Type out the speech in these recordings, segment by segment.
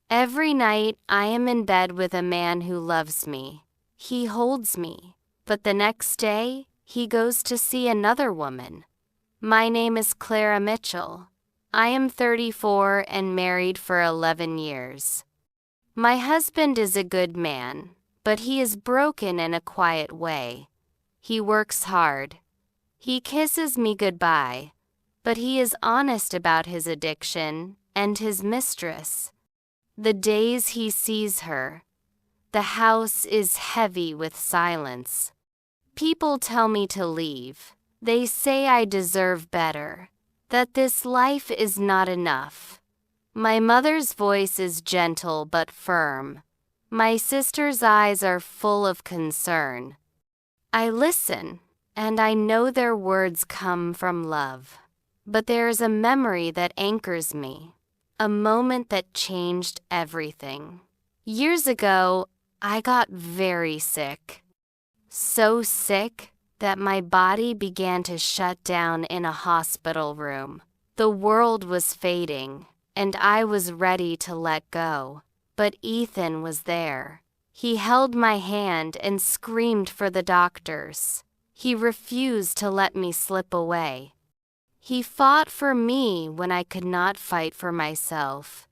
Every night I am in bed with a man who loves me. He holds me, but the next day he goes to see another woman. My name is Clara Mitchell. I am 34 and married for 11 years. My husband is a good man, but he is broken in a quiet way. He works hard. He kisses me goodbye, but he is honest about his addiction and his mistress. The days he sees her, the house is heavy with silence. People tell me to leave. They say I deserve better, that this life is not enough. My mother's voice is gentle but firm. My sister's eyes are full of concern. I listen, and I know their words come from love. But there is a memory that anchors me, a moment that changed everything. Years ago, I got very sick. So sick that my body began to shut down in a hospital room. The world was fading, and I was ready to let go. But Ethan was there. He held my hand and screamed for the doctors. He refused to let me slip away. He fought for me when I could not fight for myself.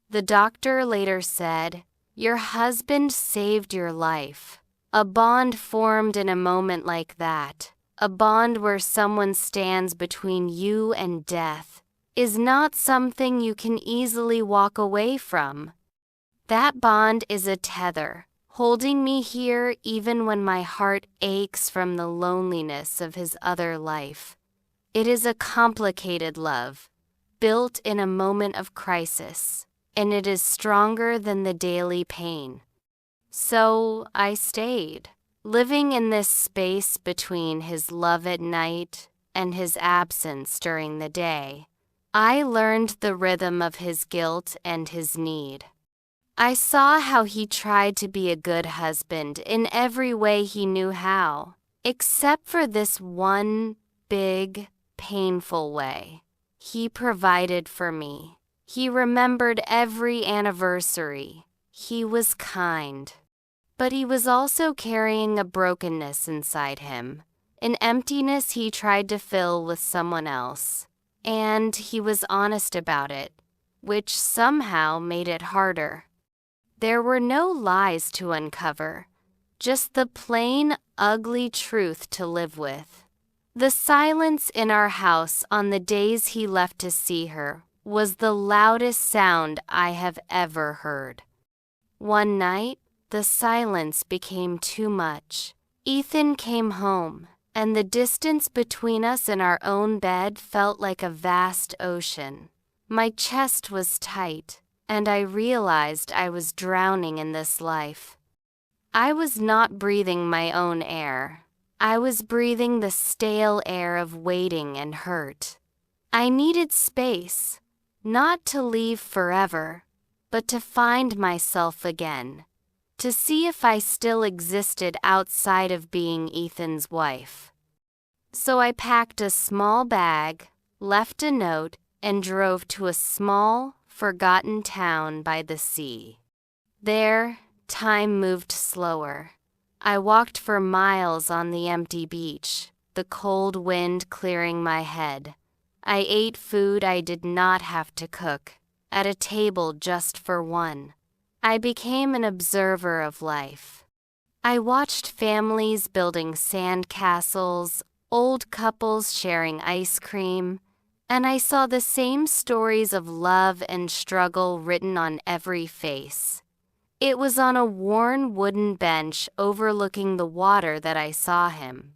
The doctor later said, "Your husband saved your life." A bond formed in a moment like that, a bond where someone stands between you and death, is not something you can easily walk away from. That bond is a tether, holding me here even when my heart aches from the loneliness of his other life. It is a complicated love, built in a moment of crisis, and it is stronger than the daily pain. So I stayed, living in this space between his love at night and his absence during the day. I learned the rhythm of his guilt and his need. I saw how he tried to be a good husband in every way he knew how, except for this one big, painful way. He provided for me. He remembered every anniversary. He was kind. But he was also carrying a brokenness inside him, an emptiness he tried to fill with someone else. And he was honest about it, which somehow made it harder. There were no lies to uncover, just the plain, ugly truth to live with. The silence in our house on the days he left to see her was the loudest sound I have ever heard. One night, the silence became too much. Ethan came home, and the distance between us in our own bed felt like a vast ocean. My chest was tight, and I realized I was drowning in this life. I was not breathing my own air. I was breathing the stale air of waiting and hurt. I needed space, not to leave forever, but to find myself again. To see if I still existed outside of being Ethan's wife. So I packed a small bag, left a note, and drove to a small, forgotten town by the sea. There, time moved slower. I walked for miles on the empty beach, the cold wind clearing my head. I ate food I did not have to cook, at a table just for one. I became an observer of life. I watched families building sand castles, old couples sharing ice cream, and I saw the same stories of love and struggle written on every face. It was on a worn wooden bench overlooking the water that I saw him.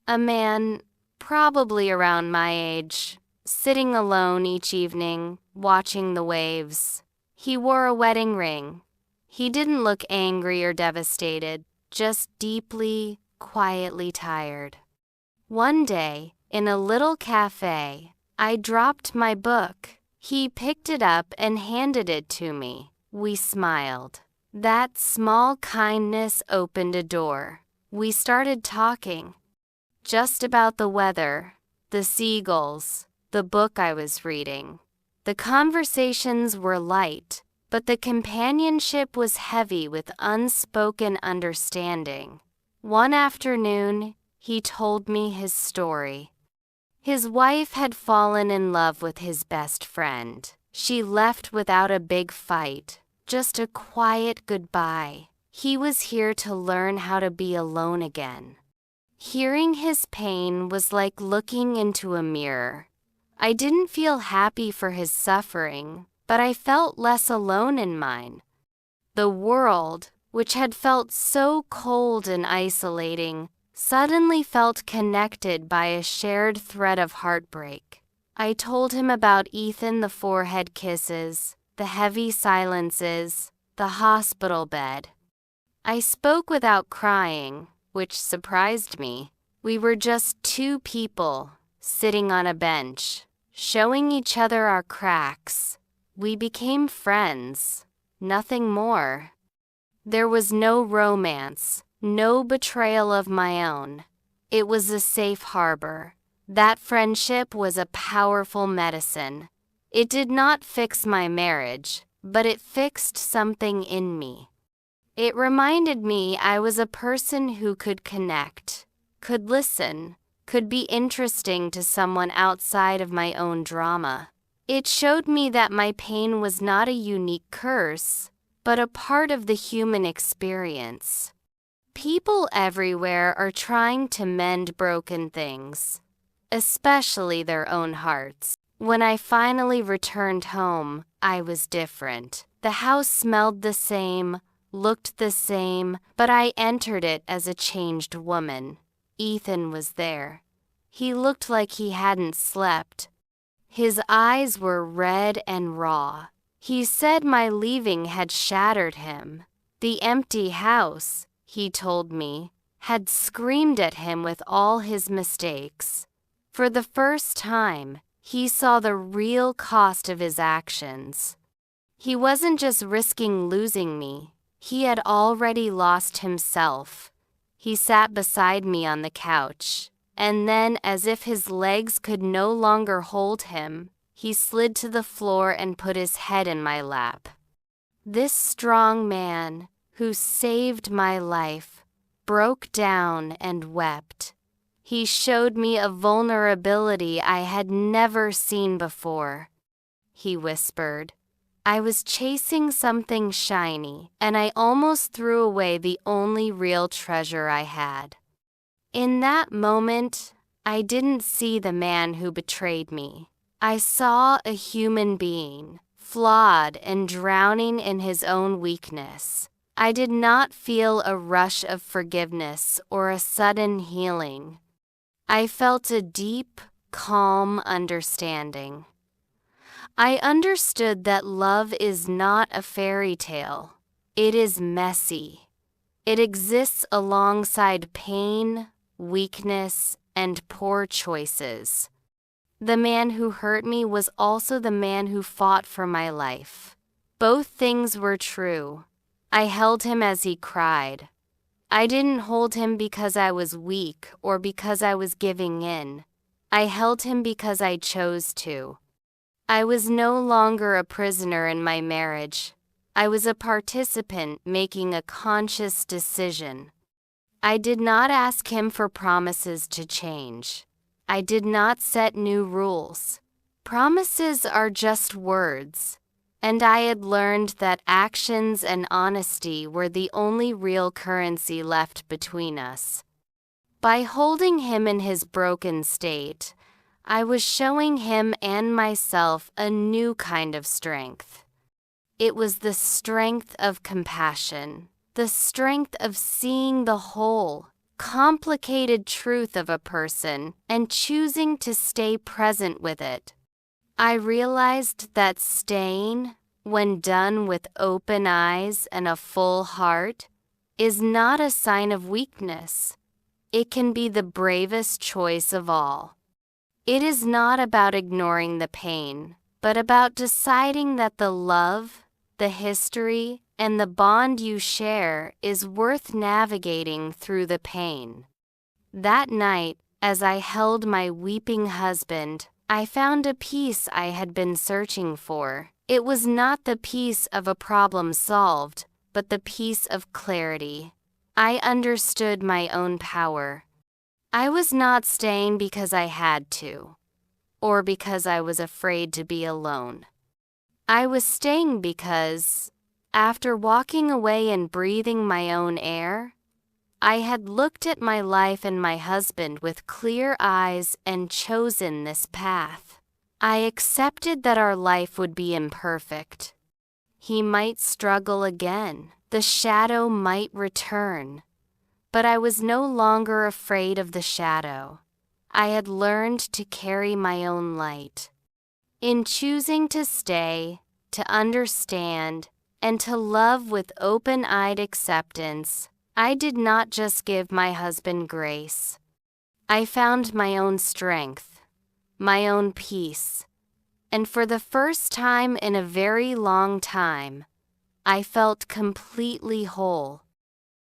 A man, probably around my age, sitting alone each evening, watching the waves. He wore a wedding ring. He didn't look angry or devastated, just deeply, quietly tired. One day, in a little cafe, I dropped my book. He picked it up and handed it to me. We smiled. That small kindness opened a door. We started talking. Just about the weather, the seagulls, the book I was reading. The conversations were light, but the companionship was heavy with unspoken understanding. One afternoon, he told me his story. His wife had fallen in love with his best friend. She left without a big fight, just a quiet goodbye. He was here to learn how to be alone again. Hearing his pain was like looking into a mirror. I didn't feel happy for his suffering, but I felt less alone in mine. The world, which had felt so cold and isolating, suddenly felt connected by a shared thread of heartbreak. I told him about Ethan, the forehead kisses, the heavy silences, the hospital bed. I spoke without crying, which surprised me. We were just two people, sitting on a bench, showing each other our cracks. We became friends, nothing more. There was no romance, no betrayal of my own. It was a safe harbor. That friendship was a powerful medicine. It did not fix my marriage, but it fixed something in me. It reminded me I was a person who could connect, could listen, could be interesting to someone outside of my own drama. It showed me that my pain was not a unique curse, but a part of the human experience. People everywhere are trying to mend broken things, especially their own hearts. When I finally returned home, I was different. The house smelled the same, looked the same, but I entered it as a changed woman. Ethan was there. He looked like he hadn't slept. His eyes were red and raw. He said my leaving had shattered him. The empty house, he told me, had screamed at him with all his mistakes. For the first time, he saw the real cost of his actions. He wasn't just risking losing me. He had already lost himself. He sat beside me on the couch, and then, as if his legs could no longer hold him, he slid to the floor and put his head in my lap. This strong man, who saved my life, broke down and wept. He showed me a vulnerability I had never seen before. He whispered, "I was chasing something shiny, and I almost threw away the only real treasure I had." In that moment, I didn't see the man who betrayed me. I saw a human being, flawed and drowning in his own weakness. I did not feel a rush of forgiveness or a sudden healing. I felt a deep, calm understanding. I understood that love is not a fairy tale. It is messy. It exists alongside pain, weakness, and poor choices. The man who hurt me was also the man who fought for my life. Both things were true. I held him as he cried. I didn't hold him because I was weak or because I was giving in. I held him because I chose to. I was no longer a prisoner in my marriage. I was a participant making a conscious decision. I did not ask him for promises to change. I did not set new rules. Promises are just words, and I had learned that actions and honesty were the only real currency left between us. By holding him in his broken state, I was showing him and myself a new kind of strength. It was the strength of compassion, the strength of seeing the whole, complicated truth of a person and choosing to stay present with it. I realized that staying, when done with open eyes and a full heart, is not a sign of weakness. It can be the bravest choice of all. It is not about ignoring the pain, but about deciding that the love, the history, and the bond you share is worth navigating through the pain. That night, as I held my weeping husband, I found a peace I had been searching for. It was not the peace of a problem solved, but the peace of clarity. I understood my own power. I was not staying because I had to, or because I was afraid to be alone. I was staying because, after walking away and breathing my own air, I had looked at my life and my husband with clear eyes and chosen this path. I accepted that our life would be imperfect. He might struggle again. The shadow might return. But I was no longer afraid of the shadow. I had learned to carry my own light. In choosing to stay, to understand, and to love with open-eyed acceptance, I did not just give my husband grace. I found my own strength, my own peace, and for the first time in a very long time, I felt completely whole.